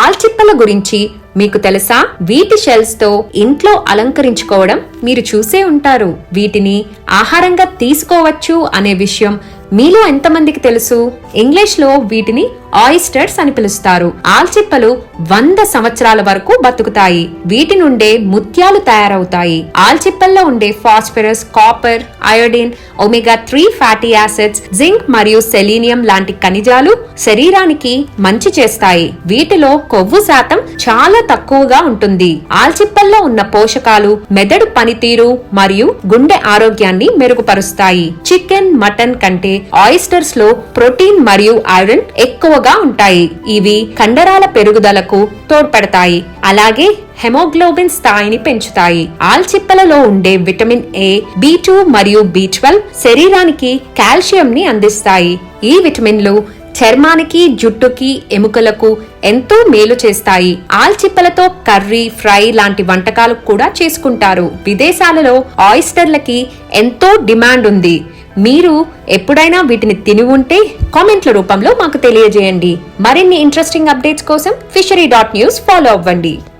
ఆల్చిప్పల గురించి మీకు తెలుసా? వీటి షెల్స్ తో ఇంట్లో అలంకరించుకోవడం మీరు చూసే ఉంటారు. వీటిని ఆహారంగా తీసుకోవచ్చు అనే విషయం మీలో ఎంతమందికి తెలుసు? ఇంగ్లీష్ లో వీటిని ఆయిస్టర్స్ అని పిలుస్తారు. ఆల్చిప్పలు 100 సంవత్సరాల వరకు బతుకుతాయి. వీటి నుండే ముత్యాలు తయారవుతాయి. ఆల్చిప్పల్లో ఉండే phosphorus, copper, iodine, omega 3 fatty acids, zinc మరియు సెలీనియం లాంటి ఖనిజాలు శరీరానికి మంచి చేస్తాయి. వీటిలో కొవ్వు శాతం చాలా తక్కువగా ఉంటుంది. ఆల్చిప్పల్లో ఉన్న పోషకాలు మెదడు పనితీరు మరియు గుండె ఆరోగ్యాన్ని మెరుగుపరుస్తాయి. చికెన్, మటన్ కంటే ఆయిస్టర్స్ లో ప్రోటీన్ మరియు ఐరన్ ఎక్కువగా ఉంటాయి. ఇవి కండరాల పెరుగుదలకు తోడ్పడతాయి. అలాగే హెమోగ్లోబిన్ స్థాయిని పెంచుతాయి. ఆల్చిప్పలలో ఉండే విటమిన్ ఏ, B2 మరియు B12 శరీరానికి కాల్షియం ని అందిస్తాయి. ఈ విటమిన్లు చర్మానికి, జుట్టుకి, ఎముకలకు ఎంతో మేలు చేస్తాయి. ఆల్చిప్పలతో కర్రీ, ఫ్రై లాంటి వంటకాలు కూడా చేసుకుంటారు. విదేశాలలో ఆయిస్టర్లకి ఎంతో డిమాండ్ ఉంది. మీరు ఎప్పుడైనా వీటిని తిని ఉంటే కామెంట్ల రూపంలో మాకు తెలియజేయండి. మరిన్ని ఇంట్రెస్టింగ్ అప్డేట్స్ కోసం fishery.news ఫాలో అవ్వండి.